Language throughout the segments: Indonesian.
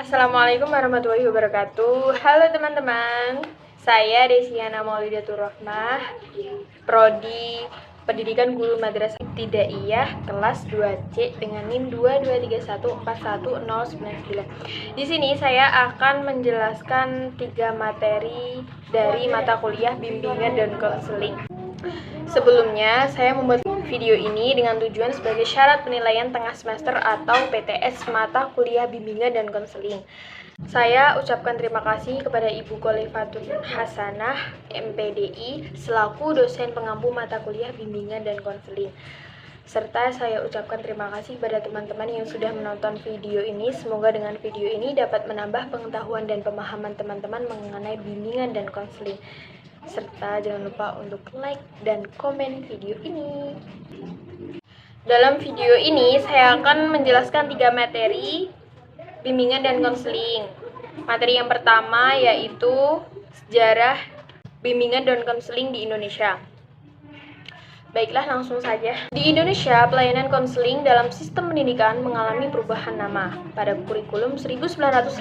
Assalamualaikum warahmatullahi wabarakatuh. Halo teman-teman, saya Desiana Maulidatur Rahmah, Prodi Pendidikan Guru Madrasah Ibtidaiyah kelas 2C dengan NIM 223141099. Di sini saya akan menjelaskan 3 materi dari mata kuliah bimbingan dan konseling. Sebelumnya, saya membuat video ini dengan tujuan sebagai syarat penilaian tengah semester atau PTS mata kuliah bimbingan dan konseling. Saya ucapkan terima kasih kepada Ibu Khalifatun Hasanah, MPDI, selaku dosen pengampu mata kuliah bimbingan dan konseling. Serta saya ucapkan terima kasih kepada teman-teman yang sudah menonton video ini. Semoga dengan video ini dapat menambah pengetahuan dan pemahaman teman-teman mengenai bimbingan dan konseling. Serta jangan lupa untuk like dan komen video ini. Dalam video ini saya akan menjelaskan 3 materi bimbingan dan konseling. Materi yang pertama yaitu sejarah bimbingan dan konseling di Indonesia. Baiklah, langsung saja. Di Indonesia, pelayanan konseling dalam sistem pendidikan mengalami perubahan nama. Pada kurikulum 1984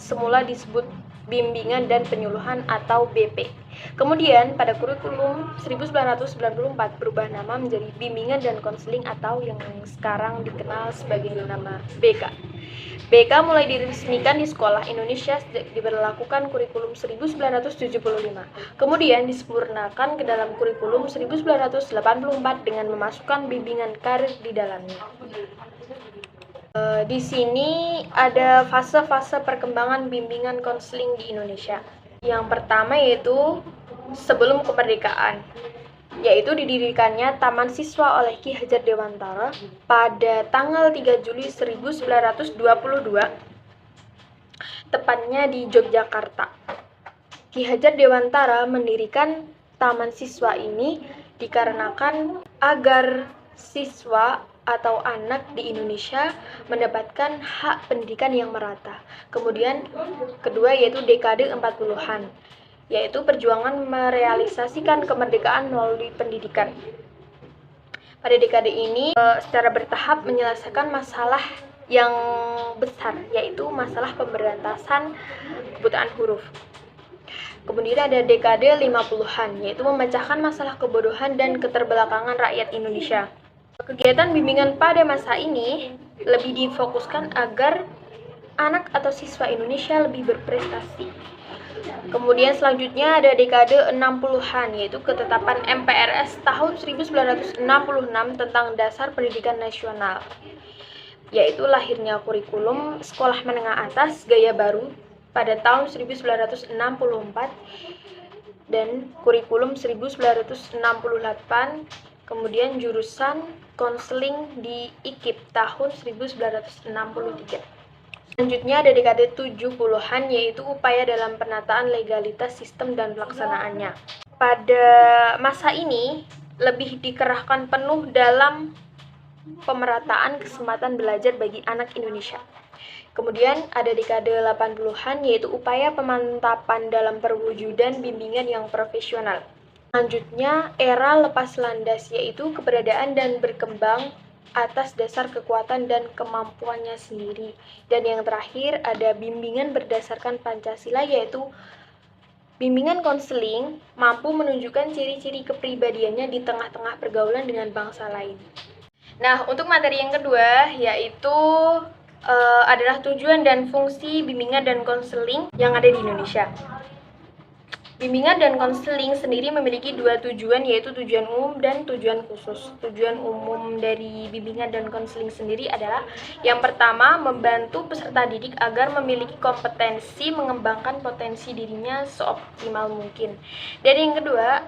semula disebut bimbingan dan penyuluhan atau BP. Kemudian pada kurikulum 1994 berubah nama menjadi bimbingan dan konseling atau yang sekarang dikenal sebagai nama BK. BK mulai diresmikan di sekolah Indonesia sejak diberlakukan kurikulum 1975. Kemudian disempurnakan ke dalam kurikulum 1984 dengan memasukkan bimbingan karir di dalamnya. Di sini ada fase-fase perkembangan bimbingan konseling di Indonesia. Yang pertama yaitu sebelum kemerdekaan, yaitu didirikannya Taman Siswa oleh Ki Hajar Dewantara pada tanggal 3 Juli 1922, tepatnya di Yogyakarta. Ki Hajar Dewantara mendirikan Taman Siswa ini dikarenakan agar siswa atau anak di Indonesia mendapatkan hak pendidikan yang merata. Kemudian kedua yaitu dekade 40-an, yaitu perjuangan merealisasikan kemerdekaan melalui pendidikan. Pada dekade ini secara bertahap menyelesaikan masalah yang besar, yaitu masalah pemberantasan kebutaan huruf. Kemudian ada dekade 50-an, yaitu memecahkan masalah kebodohan dan keterbelakangan rakyat Indonesia. Kegiatan bimbingan pada masa ini lebih difokuskan agar anak atau siswa Indonesia lebih berprestasi. Kemudian selanjutnya ada dekade 60-an, yaitu ketetapan MPRS tahun 1966 tentang Dasar Pendidikan Nasional, yaitu lahirnya kurikulum sekolah menengah atas gaya baru pada tahun 1964 dan kurikulum 1968, kemudian jurusan konseling di IKIP tahun 1963. Selanjutnya ada dekade 70-an, yaitu upaya dalam penataan legalitas sistem dan pelaksanaannya. Pada masa ini lebih dikerahkan penuh dalam pemerataan kesempatan belajar bagi anak Indonesia. Kemudian ada dekade 80-an, yaitu upaya pemantapan dalam perwujudan bimbingan yang profesional. Selanjutnya, era lepas landas, yaitu keberadaan dan berkembang atas dasar kekuatan dan kemampuannya sendiri. Dan yang terakhir, ada bimbingan berdasarkan Pancasila, yaitu bimbingan konseling mampu menunjukkan ciri-ciri kepribadiannya di tengah-tengah pergaulan dengan bangsa lain. Nah, untuk materi yang kedua, yaitu adalah tujuan dan fungsi bimbingan dan konseling yang ada di Indonesia. Bimbingan dan konseling sendiri memiliki 2 tujuan, yaitu tujuan umum dan tujuan khusus. Tujuan umum dari bimbingan dan konseling sendiri adalah yang pertama, membantu peserta didik agar memiliki kompetensi mengembangkan potensi dirinya seoptimal mungkin. Dan yang kedua,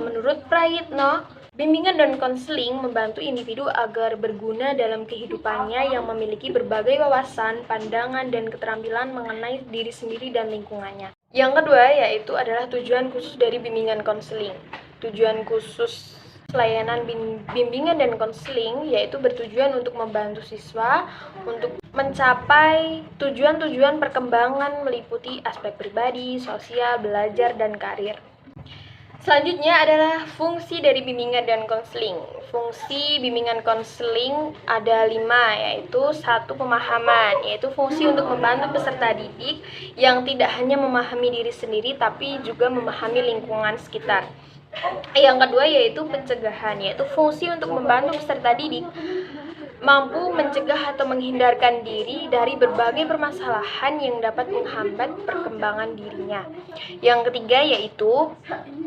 menurut Prayitno, bimbingan dan konseling membantu individu agar berguna dalam kehidupannya yang memiliki berbagai wawasan, pandangan, dan keterampilan mengenai diri sendiri dan lingkungannya. Yang kedua yaitu adalah tujuan khusus dari bimbingan konseling. Tujuan khusus pelayanan bimbingan dan konseling yaitu bertujuan untuk membantu siswa untuk mencapai tujuan-tujuan perkembangan meliputi aspek pribadi, sosial, belajar, dan karir. Selanjutnya adalah fungsi dari bimbingan dan konseling. Fungsi bimbingan konseling ada 5, yaitu 1, pemahaman, yaitu fungsi untuk membantu peserta didik yang tidak hanya memahami diri sendiri tapi juga memahami lingkungan sekitar. Yang kedua yaitu pencegahan, yaitu fungsi untuk membantu peserta didik mampu mencegah atau menghindarkan diri dari berbagai permasalahan yang dapat menghambat perkembangan dirinya. Yang ketiga yaitu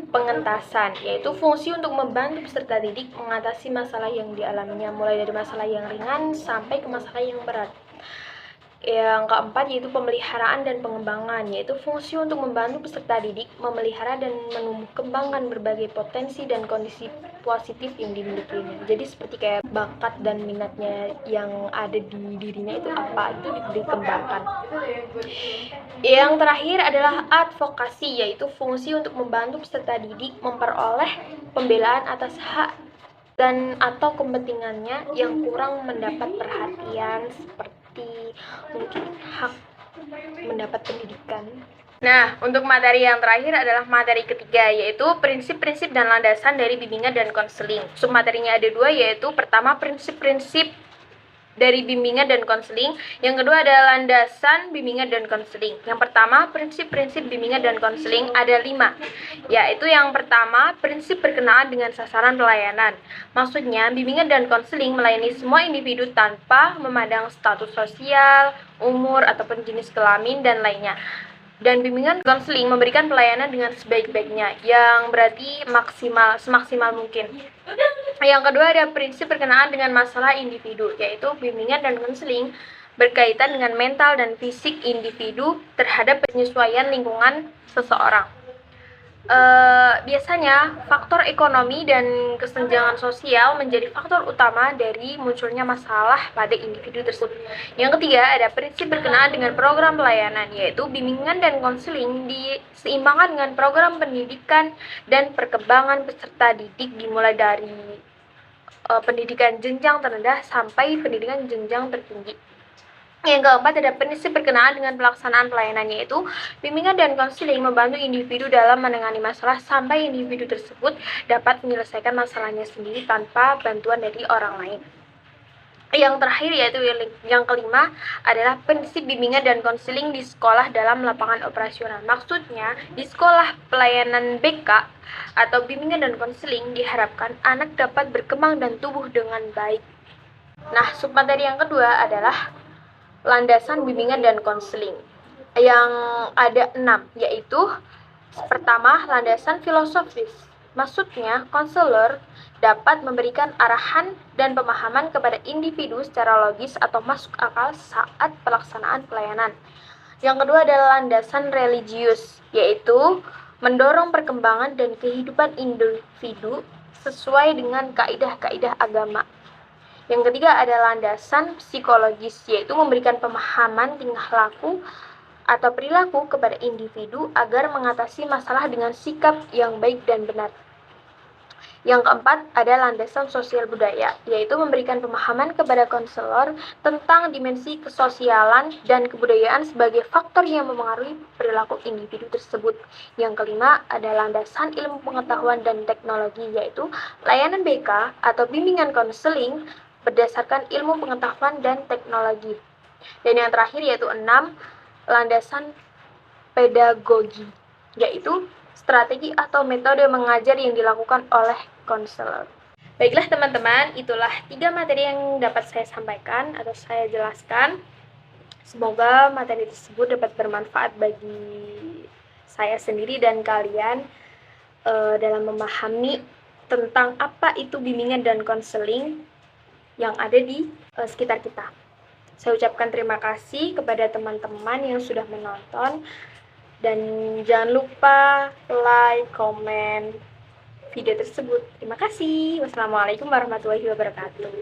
pengentasan, yaitu fungsi untuk membantu peserta didik mengatasi masalah yang dialaminya, mulai dari masalah yang ringan sampai ke masalah yang berat. Yang keempat yaitu pemeliharaan dan pengembangan, yaitu fungsi untuk membantu peserta didik memelihara dan menumbuh kembangkan berbagai potensi dan kondisi positif yang dimilikinya. Jadi seperti kayak bakat dan minatnya yang ada di dirinya itu apa, itu dikembangkan. Yang terakhir adalah advokasi, yaitu fungsi untuk membantu peserta didik memperoleh pembelaan atas hak dan atau kepentingannya yang kurang mendapat perhatian, seperti mungkin hak mendapat pendidikan. Nah, untuk materi yang terakhir adalah materi ketiga, yaitu prinsip-prinsip dan landasan dari bimbingan dan konseling. Submaterinya ada 2, yaitu pertama prinsip-prinsip dari bimbingan dan konseling, yang kedua adalah landasan bimbingan dan konseling. Yang pertama, prinsip-prinsip bimbingan dan konseling ada 5, yaitu yang pertama, prinsip berkenaan dengan sasaran pelayanan. Maksudnya, bimbingan dan konseling melayani semua individu tanpa memandang status sosial, umur, ataupun jenis kelamin, dan lainnya. Dan bimbingan konseling memberikan pelayanan dengan sebaik-baiknya, yang berarti semaksimal mungkin. Yang kedua ada prinsip berkenaan dengan masalah individu, yaitu bimbingan dan konseling berkaitan dengan mental dan fisik individu terhadap penyesuaian lingkungan seseorang. Biasanya faktor ekonomi dan kesenjangan sosial menjadi faktor utama dari munculnya masalah pada individu tersebut. Yang ketiga ada prinsip berkenaan dengan program pelayanan, yaitu bimbingan dan konseling diseimbangkan dengan program pendidikan dan perkembangan peserta didik dimulai dari pendidikan jenjang terendah sampai pendidikan jenjang tertinggi. Yang keempat ada prinsip berkenaan dengan pelaksanaan pelayanan, yaitu bimbingan dan konseling membantu individu dalam menangani masalah sampai individu tersebut dapat menyelesaikan masalahnya sendiri tanpa bantuan dari orang lain. Yang terakhir yaitu yang kelima adalah prinsip bimbingan dan konseling di sekolah dalam lapangan operasional. Maksudnya di sekolah pelayanan BK atau bimbingan dan konseling diharapkan anak dapat berkembang dan tumbuh dengan baik. Nah, submateri yang kedua adalah landasan bimbingan dan konseling yang ada 6, yaitu pertama landasan filosofis. Maksudnya konselor dapat memberikan arahan dan pemahaman kepada individu secara logis atau masuk akal saat pelaksanaan pelayanan. Yang kedua adalah landasan religius, yaitu mendorong perkembangan dan kehidupan individu sesuai dengan kaidah-kaidah agama. Yang ketiga adalah landasan psikologis, yaitu memberikan pemahaman tingkah laku atau perilaku kepada individu agar mengatasi masalah dengan sikap yang baik dan benar. Yang keempat ada landasan sosial budaya, yaitu memberikan pemahaman kepada konselor tentang dimensi kesosialan dan kebudayaan sebagai faktor yang memengaruhi perilaku individu tersebut. Yang kelima ada landasan ilmu pengetahuan dan teknologi, yaitu layanan BK atau bimbingan konseling berdasarkan ilmu pengetahuan dan teknologi. Dan yang terakhir yaitu 6, landasan pedagogi, yaitu strategi atau metode mengajar yang dilakukan oleh konselor. Baiklah teman-teman, itulah 3 materi yang dapat saya sampaikan atau saya jelaskan. Semoga materi tersebut dapat bermanfaat bagi saya sendiri dan kalian dalam memahami tentang apa itu bimbingan dan konseling yang ada di sekitar kita. Saya ucapkan terima kasih kepada teman-teman yang sudah menonton, dan jangan lupa like, komen video tersebut. Terima kasih. Wassalamualaikum warahmatullahi wabarakatuh.